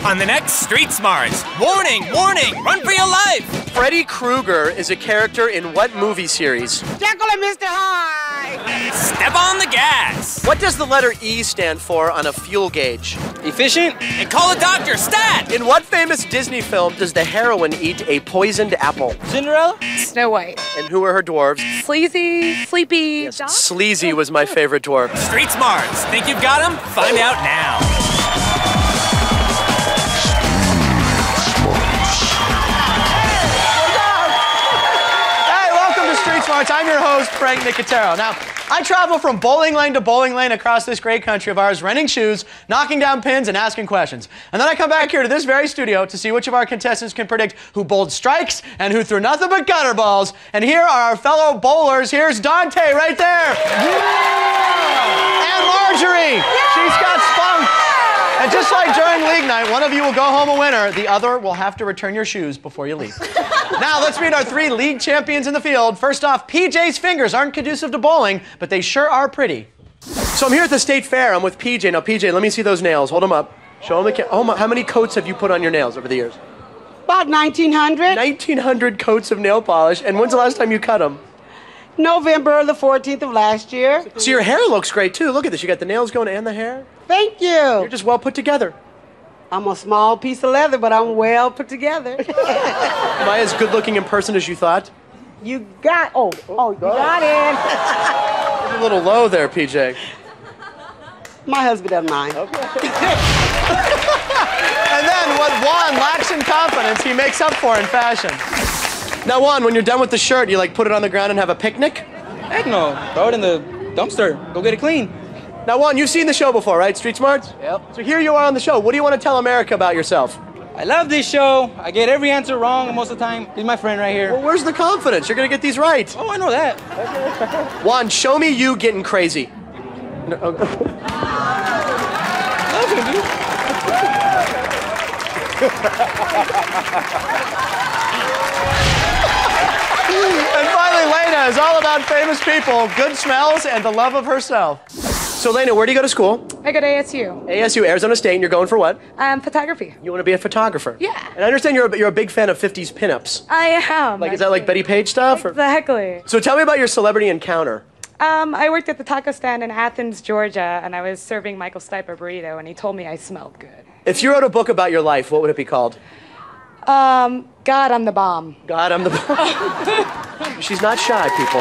On the next Street Smarts. Warning, warning, run for your life. Freddy Krueger is a character in what movie series? Jekyll and Mr. Hyde. Step on the gas. What does the letter E stand for on a fuel gauge? Efficient. And call a doctor, stat. In what famous Disney film does the heroine eat a poisoned apple? Cinderella. Snow White. And who are her dwarves? Sleazy, Sleepy. Yes, Sleazy was my favorite dwarf. Street Smarts. Think you've got him? Find out now. Street Smarts. I'm your host, Frank Nicotero. Now, I travel from bowling lane to bowling lane across this great country of ours, renting shoes, knocking down pins, and asking questions. And then I come back here to this very studio to see which of our contestants can predict who bowled strikes and who threw nothing but gutter balls. And here are our fellow bowlers. Here's Dontae right there. And Marjorie. She's got spunk. And just like during league night, one of you will go home a winner. The other will have to return your shoes before you leave. Now, let's meet our three league champions in the field. First off, PJ's fingers aren't conducive to bowling, but they sure are pretty. So I'm here at the State Fair. I'm with PJ. Now, PJ, let me see those nails. Hold them up. Show them the oh my, how many coats have you put on your nails over the years? About 1,900. 1,900 coats of nail polish. And when's the last time you cut them? November the 14th of last year. So your hair looks great, too. Look at this. You got the nails going and the hair. Thank you. You're just well put together. I'm a small piece of leather, but I'm well put together. Am I as good looking in person as you thought? You got, you got it. You're a little low there, PJ. My husband doesn't mind. Okay. And then what Juan lacks in confidence, he makes up for in fashion. Now, Juan, when you're done with the shirt, you like put it on the ground and have a picnic? Heck no. Throw it in the dumpster. Go get it clean. Now, Juan, you've seen the show before, right? Street Smarts? Yep. So here you are on the show. What do you want to tell America about yourself? I love this show. I get every answer wrong most of the time. He's my friend right here. Well, where's the confidence? You're going to get these right. Oh, I know that. Juan, show me you getting crazy. No, okay. Love him, dude. And finally, Laina is all about famous people, good smells, and the love of herself. So, Laina, where do you go to school? I go to ASU. ASU, Arizona State, and you're going for what? Photography. You want to be a photographer? Yeah. And I understand you're a big fan of 50s pinups. I am. Like, is that like Betty Page stuff? Or? Exactly. So tell me about your celebrity encounter. I worked at the taco stand in Athens, Georgia, and I was serving Michael Stipe a burrito, and he told me I smelled good. If you wrote a book about your life, what would it be called? God, I'm the bomb. God, I'm the bomb. She's not shy, people.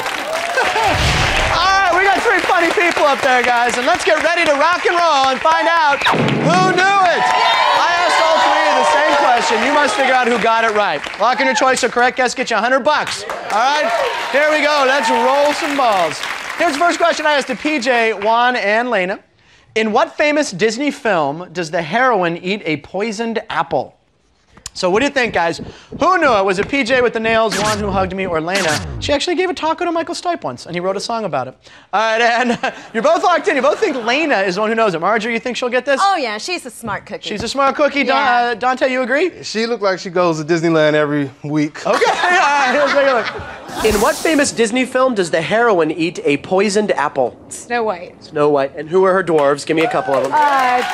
All right, we got three funny people up there, guys, and let's get ready to rock and roll and find out who knew it. I asked all three of the same question. You must figure out who got it right. Lock in your choice, so correct guess gets you $100. All right, here we go. Let's roll some balls. Here's the first question I asked to PJ, Juan, and Laina. In what famous Disney film does the heroine eat a poisoned apple? So what do you think, guys? Who knew it? Was it PJ with the nails, Juan who hugged me, or Laina? She actually gave a taco to Michael Stipe once, and he wrote a song about it. All right, and you're both locked in. You both think Laina is the one who knows it. Marjorie, you think she'll get this? Oh, yeah, she's a smart cookie. She's a smart cookie. Yeah. Dontae, you agree? She looked like she goes to Disneyland every week. Okay, all right, here's take a look. In what famous Disney film does the heroine eat a poisoned apple? Snow White. Snow White. And who are her dwarves? Give me a couple of them.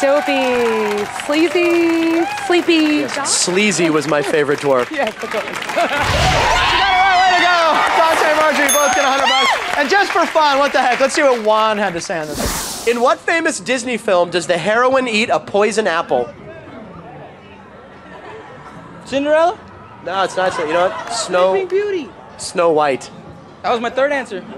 Dopey, Sleazy, Sleepy. Yes, Sleazy was my favorite dwarf. Yes, of course. You got it right, way to go. Dontae and Marjorie both get $100. And just for fun, what the heck? Let's see what Juan had to say on this. In what famous Disney film does the heroine eat a poison apple? Cinderella? No, it's not. You know what? Sleeping Beauty. Snow White. That was my third answer. No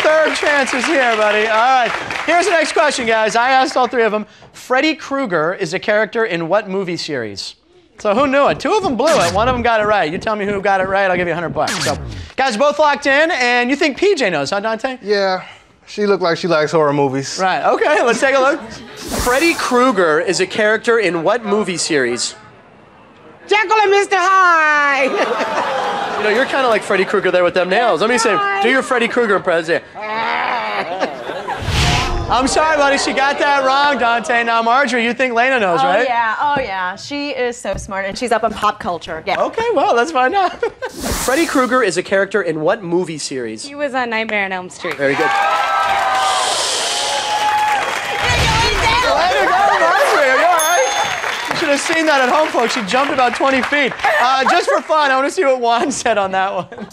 third chances here, buddy. All right. Here's the next question, guys. I asked all three of them. Freddy Krueger is a character in what movie series? So who knew it? Two of them blew it. One of them got it right. You tell me who got it right, I'll give you $100. So, guys, both locked in, and you think PJ knows, huh, Dontae? Yeah, she looked like she likes horror movies. Right. Okay, let's take a look. Freddy Krueger is a character in what movie series? Jekyll and Mr. Hyde. You know, you're kind of like Freddy Krueger there with them nails. Let me say, do your Freddy Krueger impression. I'm sorry, buddy. She got that wrong, Dontae. Now, Marjorie, you think Laina knows, right? Oh yeah. She is so smart, and she's up on pop culture. Yeah. Okay, well, let's find out. Freddy Krueger is a character in what movie series? He was on Nightmare on Elm Street. Very good. Way to go, Marjorie. have seen that at home, folks. She jumped about 20 feet. Just for fun, I want to see what Juan said on that one.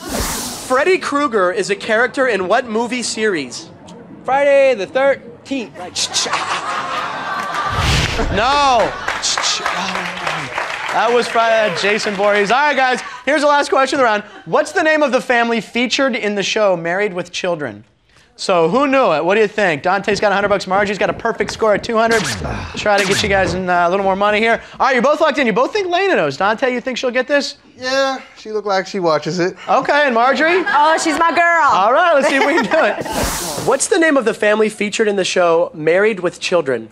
Freddy Krueger is a character in what movie series? Friday the 13th. No. That was Friday, Jason Voorhees. All right, guys, here's the last question of the round. What's the name of the family featured in the show Married with Children? So who knew it? What do you think? Dante's got $100. Marjorie's got a perfect score at 200. Try to get you guys in a little more money here. All right, you're both locked in. You both think Laina knows. Dante, you think she'll get this? Yeah, she look like she watches it. Okay, and Marjorie? Oh, she's my girl. All right, let's see if we can do it. What's the name of the family featured in the show Married with Children?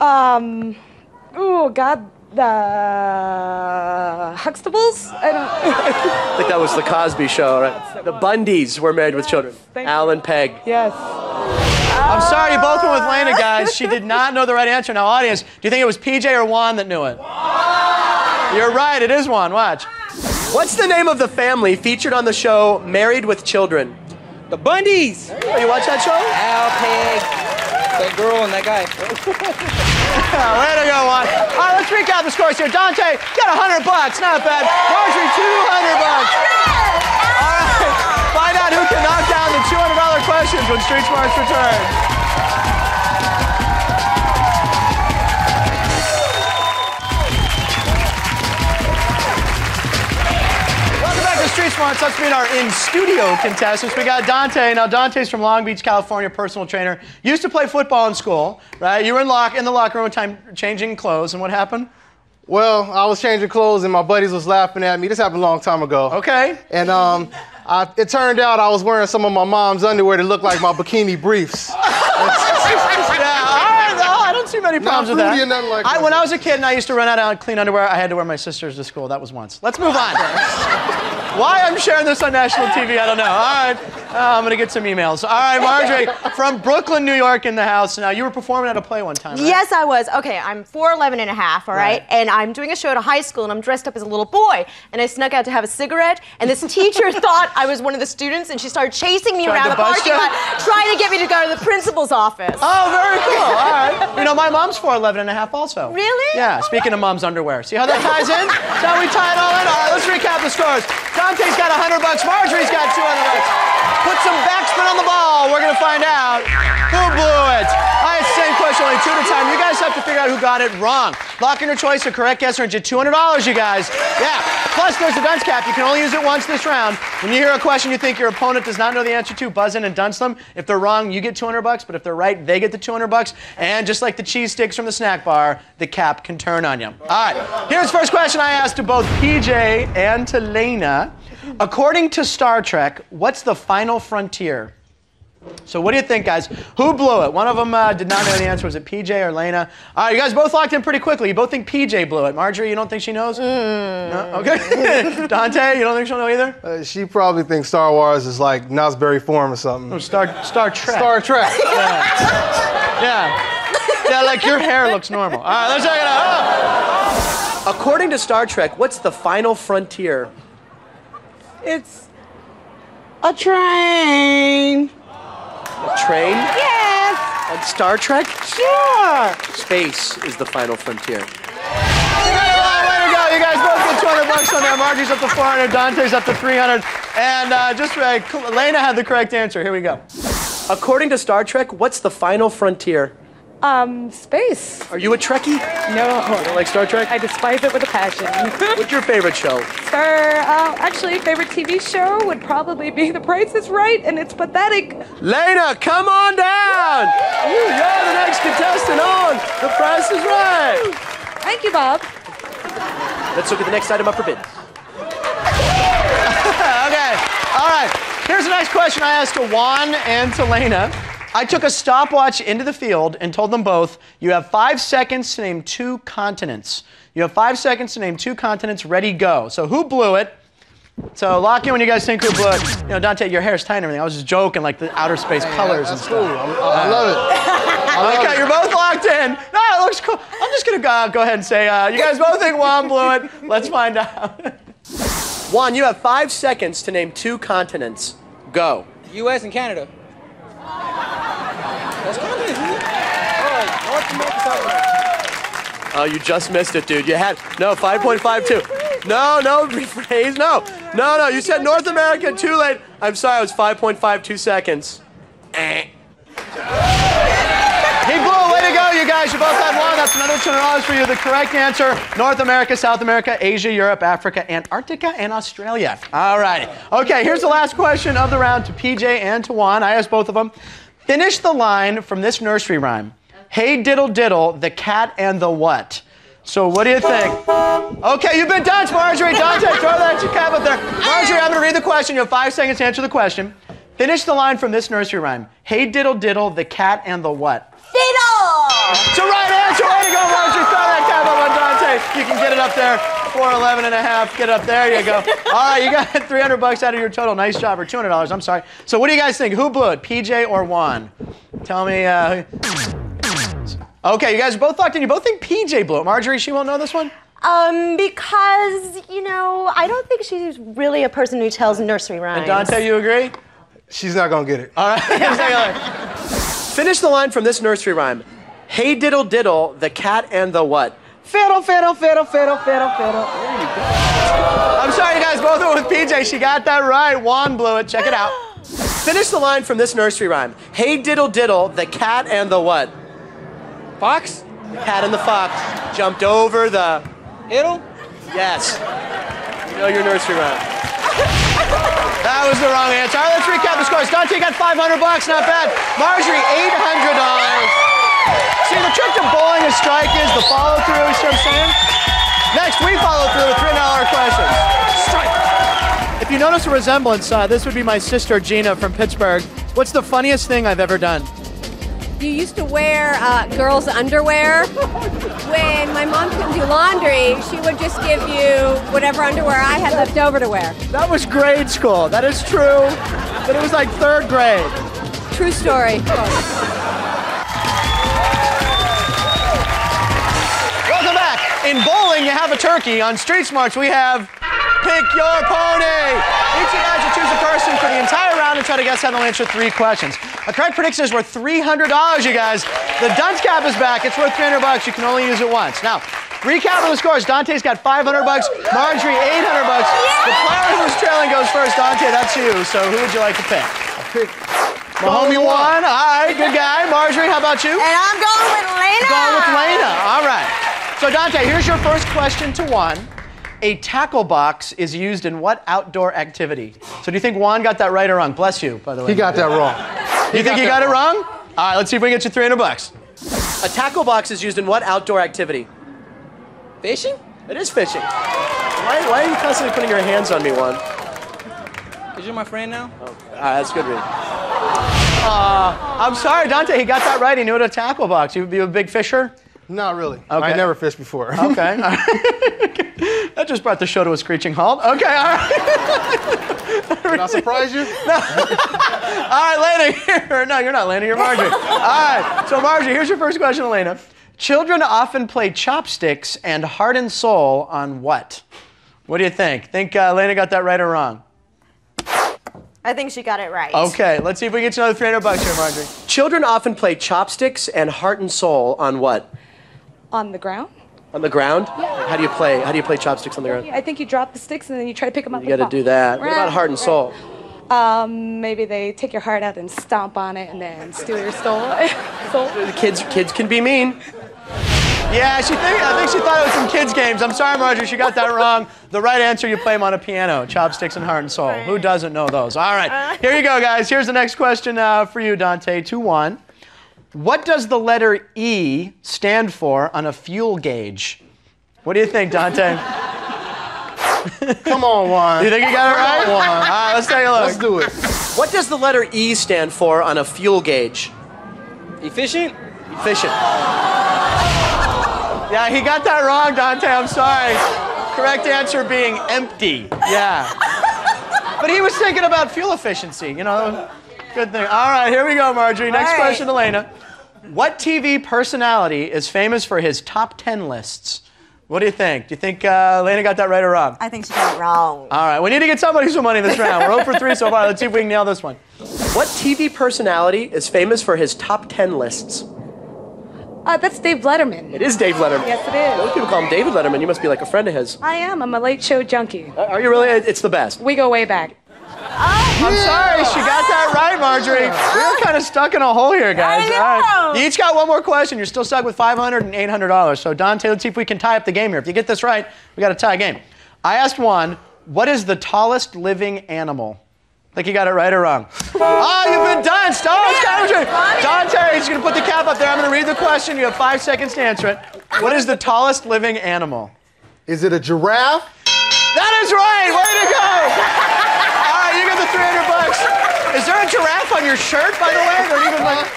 Oh, God. The Huxtables? I think that was the Cosby Show, right? The Bundys were married with children. Alan Pegg. Yes. I'm sorry, you both went with Laina, guys. She did not know the right answer. Now, audience, do you think it was PJ or Juan that knew it? You're right, it is Juan. Watch. What's the name of the family featured on the show Married with Children? The Bundys. Oh, you watch that show? Al Peg. That girl and that guy. Way to go, Juan. All right, let's recap the scores here. Dante got $100. Not bad. Marjorie, $200. All right. Find out who can knock down the $200 questions when Street Smarts return. Street Smarts, let's meet our in-studio contestants. We got Dontae. Now, Dontae's from Long Beach, California, personal trainer. Used to play football in school, right? You were in the locker room time changing clothes, and what happened? Well, I was changing clothes and my buddies was laughing at me. This happened a long time ago. Okay. And it turned out I was wearing some of my mom's underwear that looked like my bikini briefs. I don't see many problems with that. Nothing like that. When I was a kid and I used to run out of clean underwear, I had to wear my sister's to school. That was once. Let's move on. Why I'm sharing this on national TV, I don't know. All right, I'm gonna get some emails. All right, Marjorie, from Brooklyn, New York in the house. Now, you were performing at a play one time, right? Yes, I was. Okay, I'm 4'11" and a half, all right? And I'm doing a show at a high school, and I'm dressed up as a little boy. And I snuck out to have a cigarette, and this teacher thought I was one of the students, and she started chasing me around the parking lot, trying to get me to go to the principal's office. Oh, very cool. All right. You know, my mom's 4'11" and a half also. Really? Yeah, speaking of mom's underwear. See how that ties in? Now we tie it all in? All right, let's recap the scores. Dante's got $100. Marjorie's got $200. Put some backspin on the ball. We're going to find out who blew it. All right, same question, only 2 at a time. You guys have to figure out who got it wrong. Lock in your choice, a correct guess earns you $200, you guys. Yeah. Plus, there's the dunce cap. You can only use it once this round. When you hear a question you think your opponent does not know the answer to, buzz in and dunce them. If they're wrong, you get $200, but if they're right, they get the $200. And just like the cheese sticks from the snack bar, the cap can turn on you. All right, here's the first question I asked to both PJ and to Laina. According to Star Trek, what's the final frontier? So what do you think, guys? Who blew it? One of them did not know the answer. Was it PJ or Laina? All right, you guys both locked in pretty quickly. You both think PJ blew it. Marjorie, you don't think she knows? No? Okay. Dante, you don't think she'll know either? She probably thinks Star Wars is like Knott's Berry Farm or something. Oh, Star Trek. Star Trek. Yeah, like your hair looks normal. All right, let's check it out. According to Star Trek, what's the final frontier? It's a train. A train? Yes. On Star Trek? Sure. Space is the final frontier. Way to go. You guys both get $200 on that. Marjorie's up to 400. Dante's up to 300. And Laina had the correct answer. Here we go. According to Star Trek, what's the final frontier? Space. Are you a Trekkie? No. You don't like Star Trek? I despise it with a passion. What's your favorite show? Actually, favorite TV show would probably be The Price is Right, and it's pathetic. Laina, come on down! You're the next contestant on The Price is Right. Thank you, Bob. Let's look at the next item up for bid. Okay. All right. Here's the next question I asked to Juan and to Laina. I took a stopwatch into the field and told them both, you have 5 seconds to name 2 continents. You have 5 seconds to name 2 continents. Ready, go. So who blew it? So lock in when you guys think who blew it. You know, Dante, your hair's tight and everything. I was just joking, like the outer space colors and stuff. Cool. I love it. Okay, you're both locked in. No, it looks cool. I'm just going to go ahead and say, you guys both think Juan blew it. Let's find out. Juan, you have 5 seconds to name 2 continents. Go. U.S. and Canada. That's continents, isn't it? Oh, North America, South America. Oh, you just missed it, dude. You had, no, 5.52. No, rephrase, no. You said North America, too late. I'm sorry, it was 5.52 seconds. He blew it. Way to go, you guys. You both had one. That's another $200 for you. The correct answer, North America, South America, Asia, Europe, Africa, Antarctica, and Australia. All right. Okay, here's the last question of the round to PJ and to Juan. I asked both of them. Finish the line from this nursery rhyme. Hey, diddle, diddle, the cat and the what? So what do you think? Okay, you've been done, Marjorie. Dontae, throw that cap up there. Marjorie, I'm going to read the question. You have 5 seconds to answer the question. Finish the line from this nursery rhyme. Hey, diddle, diddle, the cat and the what? Diddle! It's the right answer. Way to go, Marjorie. Throw that cap up on Dontae. You can get it up there. 411.5. Get it up there. You go. All right, you got $300 out of your total. Nice job. Or $200. I'm sorry. So what do you guys think? Who blew it? PJ or Juan? Tell me. Okay, you guys are both locked in. You both think PJ blew it. Marjorie, she won't know this one? Because, you know, I don't think she's really a person who tells nursery rhymes. And Dontae, you agree? She's not gonna get it. All right. Finish the line from this nursery rhyme. Hey, diddle, diddle, the cat and the what? Fiddle, fiddle, fiddle, fiddle, fiddle, fiddle. I'm sorry, you guys both went with PJ. She got that right. Juan blew it. Check it out. Finish the line from this nursery rhyme. Hey, diddle, diddle, the cat and the what? Fox? The cat and the fox jumped over the... It'll? Yes. You know your nursery rhyme. That was the wrong answer. All right, let's recap the scores. Dontae got $500, not bad. Marjorie, $800. See, the trick to bowling a strike is the follow-through, you see what I'm saying? Next, we follow through with $300 questions. Strike. If you notice a resemblance, this would be my sister, Gina, from Pittsburgh. What's the funniest thing I've ever done? You used to wear girls' underwear. When my mom couldn't do laundry, she would just give you whatever underwear I had left over to wear. That was grade school. That is true. But it was like 3rd grade. True story. Welcome back. In bowling, you have a turkey. On Street Smarts, we have Pick Your Pony. Each of you guys will choose a person for the entire round and try to guess how they'll answer 3 questions. A correct prediction is worth $300, you guys. The dunce cap is back. It's worth $300. You can only use it once. Now, recap of the scores. Dontae's got $500. Marjorie, $800. The player who's trailing goes first. Dontae, that's you. So who would you like to pick? I picked my homie Juan. All right, good guy. Marjorie, how about you? And I'm going with Laina. Going with Laina. All right. So Dontae, here's your first question to Juan. A tackle box is used in what outdoor activity? So do you think Juan got that right or wrong? Bless you, by the way. He got that wrong. You think he got it wrong? All right, let's see if we can get you $300. A tackle box is used in what outdoor activity? Fishing? It is fishing. Why are you constantly putting your hands on me, Juan? Because you're my friend now. Oh, all right, that's good reading. I'm sorry, Dontae, he got that right. He knew what a tackle box. You a big fisher? Not really. Okay. I never fished before. Okay. That just brought the show to a screeching halt. Okay, all right. Did I surprise you? No. All right, Laina, here. No, you're not Laina, you're Marjorie. All right, so Marjorie, here's your first question, Laina. Children often play chopsticks and heart and soul on what? What do you think? Think Laina got that right or wrong? I think she got it right. Okay, let's see if we can get you another $300 here, Marjorie. Children often play chopsticks and heart and soul on what? On the ground? On the ground? Yeah. How do you play chopsticks on the ground? I think you drop the sticks and then you try to pick them up. You got to do that. What about heart and soul? Maybe they take your heart out and stomp on it and then steal your soul. The kids can be mean. Yeah, I think she thought it was some kids' games. I'm sorry, Marjorie, she got that wrong. The right answer, you play them on a piano, chopsticks and heart and soul. Who doesn't know those? All right, here you go, guys. Here's the next question for you, Dontae, 2-1. What does the letter E stand for on a fuel gauge? What do you think, Dontae? Come on, Juan. You think you got it right? Come on, Juan. All right, let's take a look. Let's do it. What does the letter E stand for on a fuel gauge? Efficient? Efficient. Yeah, he got that wrong, Dontae. I'm sorry. Correct answer being empty. Yeah. But he was thinking about fuel efficiency, you know. Good thing. All right, here we go, Marjorie. Next question to Laina. What TV personality is famous for his top 10 lists? What do you think? Do you think Laina got that right or wrong? I think she got it wrong. All right, we need to get somebody some money this round. We're 0 for 3 so far. Let's see if we can nail this one. What TV personality is famous for his top 10 lists? That's Dave Letterman. It is Dave Letterman. Yes, it is. Most people call him David Letterman. You must be like a friend of his. I am. I'm a late show junkie. Are you really? It's the best. We go way back. I'm sorry, she got that right, Marjorie. We're kind of stuck in a hole here, guys. I know. All right. You each got one more question. You're still stuck with $500 and $800. So, Dontae, let's see if we can tie up the game here. If you get this right, we got a tie game. I asked Juan, what is the tallest living animal? Think you got it right or wrong? Oh, you've been done. Stop. Dontae, he's going to put the cap up there. I'm going to read the question. You have 5 seconds to answer it. What is the tallest living animal? Is it a giraffe? That is right. Way to go. All right, you get the $300. Is there a giraffe on your shirt, by the way? Or even like,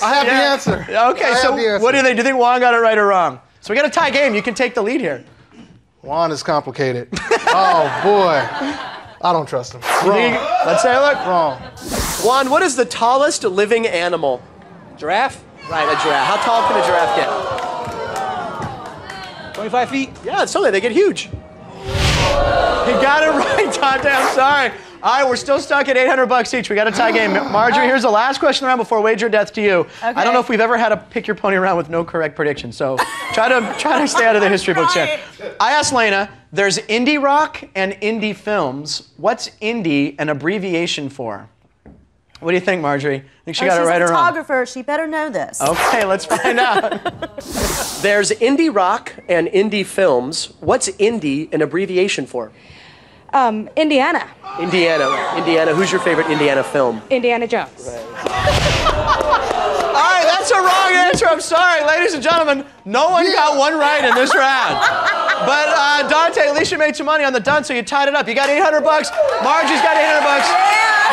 I have the answer. Okay, so what do you think? Do you think Juan got it right or wrong? So we got a tie game. You can take the lead here. Juan is complicated. Oh, boy. I don't trust him. Wrong. Let's say a look. Wrong. Juan, what is the tallest living animal? Giraffe? Right, a giraffe. How tall can a giraffe get? 25 feet? Yeah, it's something. They get huge. You got it right, Dontae. I'm sorry. All right, we're still stuck at $800 each. We got a tie game. Marjorie, here's the last question round before wager death to you. Okay. I don't know if we've ever had a pick your pony round with no correct prediction, so try to stay out of the history books here. I asked Laina, there's indie rock and indie films. What's indie an abbreviation for? What do you think, Marjorie? Think she got it right or wrong? She's a photographer. She better know this. Okay, let's find out. There's indie rock and indie films. What's indie an abbreviation for? Indiana. Indiana. Indiana. Who's your favorite Indiana film? Indiana Jones. Right. All right, that's a wrong answer. I'm sorry. Ladies and gentlemen, no one got one right in this round. But Dontae, at least you made some money on the done, so you tied it up. You got $800. Margie's got $800.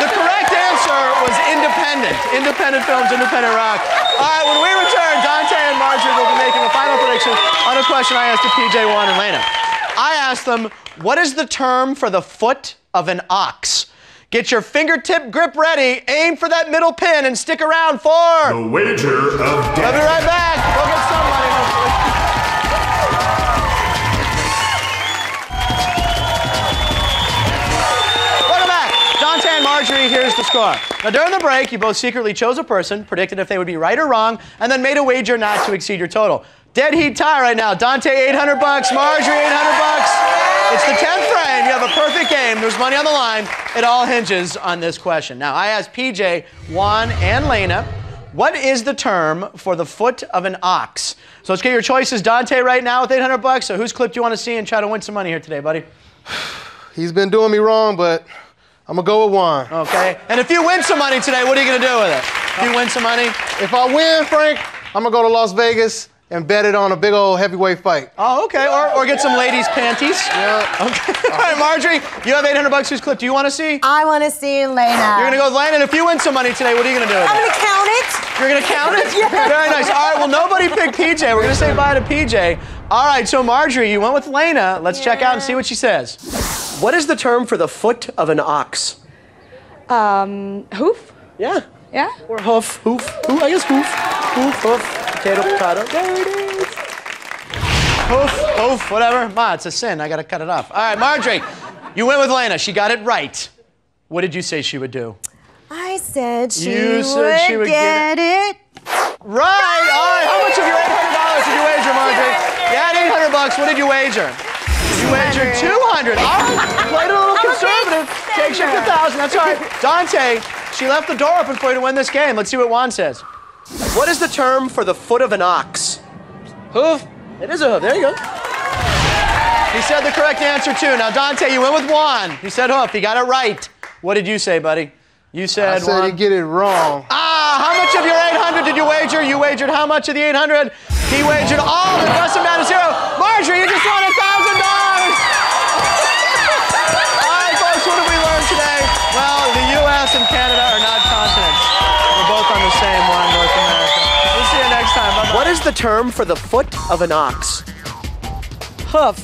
The correct answer was independent. Independent films, independent rock. All right, when we return, Dontae and Marjorie will be making a final prediction on a question I asked to PJ, Juan, and Laina. I asked them, what is the term for the foot of an ox? Get your fingertip grip ready, aim for that middle pin, and stick around for the wager of death. We'll be right back. Go get some money, hopefully. Welcome back. Dontae and Marjorie, here's the score. Now, during the break, you both secretly chose a person, predicted if they would be right or wrong, and then made a wager not to exceed your total. Dead heat tie right now. Dontae, $800. Marjorie, $800. It's the 10th frame. You have a perfect game. There's money on the line. It all hinges on this question. Now, I asked PJ, Juan, and Laina, what is the term for the foot of an ox? So let's get your choices. Dontae right now with $800. So whose clip do you want to see and try to win some money here today, buddy? He's been doing me wrong, but I'm going to go with Juan. Okay. And if you win some money today, what are you going to do with it? If you win some money? If I win, Frank, I'm going to go to Las Vegas and bet it on a big old heavyweight fight. Oh, okay. Or get some ladies' panties. Yeah. Okay. All right, Marjorie, you have $800. Whose clip do you want to see? I want to see Laina. You're going to go with Laina, and if you win some money today, what are you going to do with it? I'm going to count it. You're going to count it? Yeah. Very nice. All right, well, nobody picked PJ. We're going to say bye to PJ. All right, so Marjorie, you went with Laina. Let's check out and see what she says. What is the term for the foot of an ox? Hoof? Yeah. Yeah? Or hoof, hoof, I guess hoof. Hoof, hoof, potato, potato. There it is. Hoof, hoof, whatever. Ma, it's a sin. I got to cut it off. All right, Marjorie, you went with Laina. She got it right. What did you say she would do? I said she You said she would get it. Right. All right. How much of your $800 did you wager, Marjorie? You had $800. What did you wager? You wagered $200. All right. Played a little conservative. Takes you to $1,000. That's all right. Dontae, she left the door open for you to win this game. Let's see what Juan says. What is the term for the foot of an ox? Hoof? It is a hoof. There you go. He said the correct answer, too. Now, Dontae, you went with Juan. He said hoof. He got it right. What did you say, buddy? You said I said Juan. you get it wrong. Ah, how much of your 800 did you wager? You wagered how much of the 800? He wagered all of it. Plus him down to zero. Marjorie, you just won $1,000. All right, folks, what did we learn today? Well, the U.S. and Canada are not continents. We're both on the same one, North America. We'll see you next time. Bye-bye. What is the term for the foot of an ox? Hoof.